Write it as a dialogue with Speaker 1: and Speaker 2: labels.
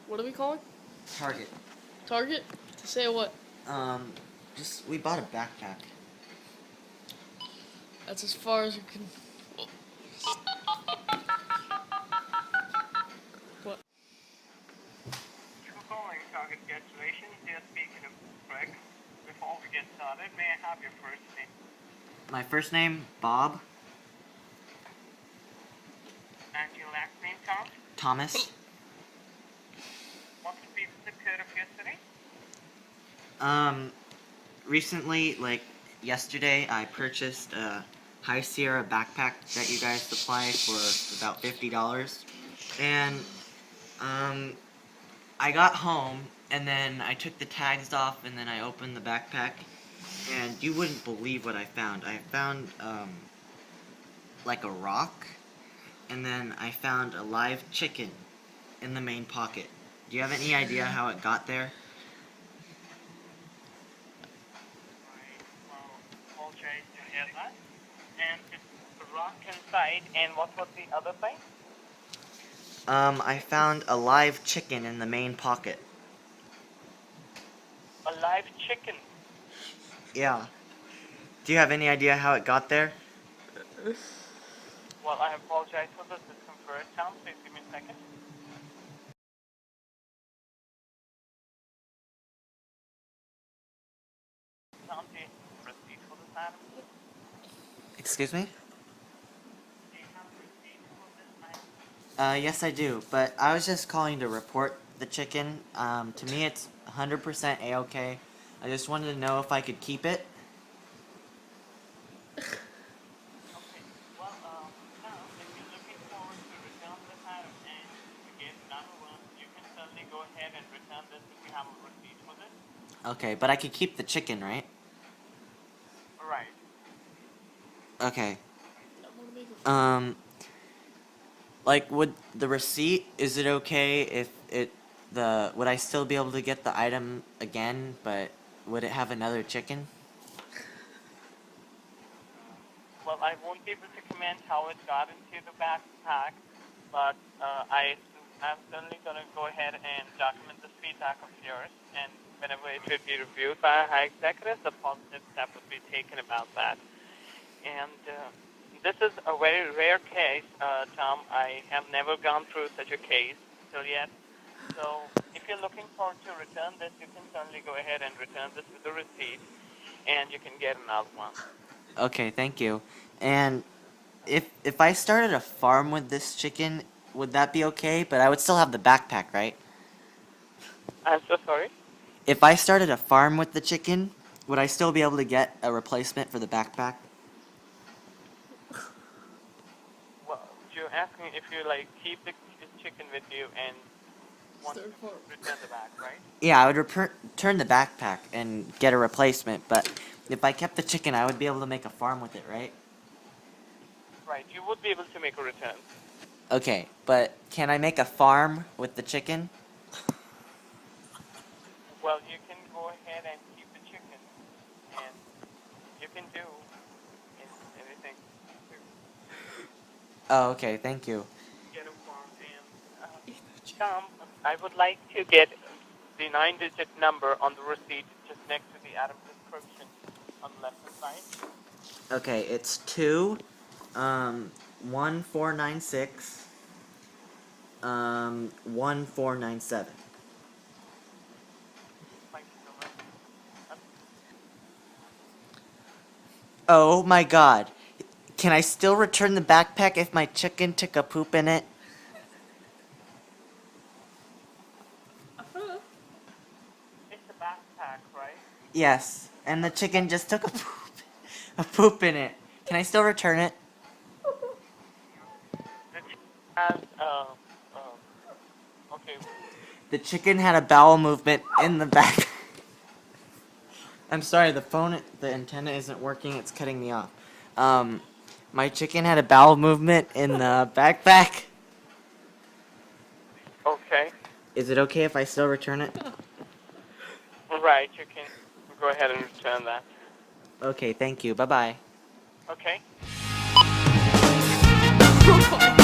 Speaker 1: What are we calling?
Speaker 2: Target.
Speaker 1: Target? To say what?
Speaker 2: We bought a backpack.
Speaker 1: That's as far as you can. What?
Speaker 3: Thank you for calling Target Gas Station. Here speaking of Greg. Before we get started, may I have your first name?
Speaker 2: My first name, Bob.
Speaker 3: And your last name, Tom?
Speaker 2: Thomas.
Speaker 3: What's the zip code of yesterday?
Speaker 2: Recently, like yesterday, I purchased a High Sierra backpack that you guys supply for about $50. And, I got home, and then I took the tags off, and then I opened the backpack, and you wouldn't believe what I found. I found, like a rock, and then I found a live chicken in the main pocket. Do you have any idea how it got there?
Speaker 3: Right. Well, apologize to hear that. And it's a rock inside. And what was the other thing?
Speaker 2: I found a live chicken in the main pocket.
Speaker 3: A live chicken.
Speaker 2: Yeah. Do you have any idea how it got there?
Speaker 3: Well, I apologize for the discomfort. Tom, please give me a second. Tom, do you have a receipt for this item?
Speaker 2: Excuse me?
Speaker 3: Do you have a receipt for this item?
Speaker 2: Yes I do, but I was just calling to report the chicken. To me it's 100% A-okay. I just wanted to know if I could keep it.
Speaker 3: Okay. Well, now, if you're looking forward to return this item and to get another one, you can certainly go ahead and return this if you have a receipt for this.
Speaker 2: Okay, but I could keep the chicken, right?
Speaker 3: Right.
Speaker 2: Okay. Like, would the receipt, is it okay if would I still be able to get the item again, but would it have another chicken?
Speaker 3: Well, I won't be able to comment how it got into the backpack, but I'm certainly going to go ahead and document this feedback of yours, and whenever it would be reviewed by our high executives, a positive step would be taken about that. And this is a very rare case, Tom. I have never gone through such a case till yet. So if you're looking forward to return this, you can certainly go ahead and return this with the receipt, and you can get another one.
Speaker 2: Okay, thank you. And if I started a farm with this chicken, would that be okay? But I would still have the backpack, right?
Speaker 3: I'm so sorry.
Speaker 2: If I started a farm with the chicken, would I still be able to get a replacement for the backpack?
Speaker 3: Well, you're asking if you keep the chicken with you and want to return the bag, right?
Speaker 2: Yeah, I would return the backpack and get a replacement, but if I kept the chicken, I would be able to make a farm with it, right?
Speaker 3: Right, you would be able to make a return.
Speaker 2: Okay, but can I make a farm with the chicken?
Speaker 3: Well, you can go ahead and keep the chicken, and you can do anything.
Speaker 2: Oh, okay, thank you.
Speaker 3: Get a farm, and Tom, I would like to get the 9-digit number on the receipt just next to the item description on the left-hand side.
Speaker 2: Okay, it's 1496, 1497.
Speaker 3: Thank you so much.
Speaker 2: Oh my god. Can I still return the backpack if my chicken took a poop in it?
Speaker 3: It's a backpack, right?
Speaker 2: Yes, and the chicken just took a poop in it. Can I still return it?
Speaker 3: It has, okay.
Speaker 2: The chicken had a bowel movement in the back. I'm sorry, the antenna isn't working, it's cutting me off. My chicken had a bowel movement in the backpack.
Speaker 3: Okay.
Speaker 2: Is it okay if I still return it?
Speaker 3: Right, you can go ahead and return that.
Speaker 2: Okay, thank you. Bye-bye.
Speaker 3: Okay.
Speaker 1: Oh my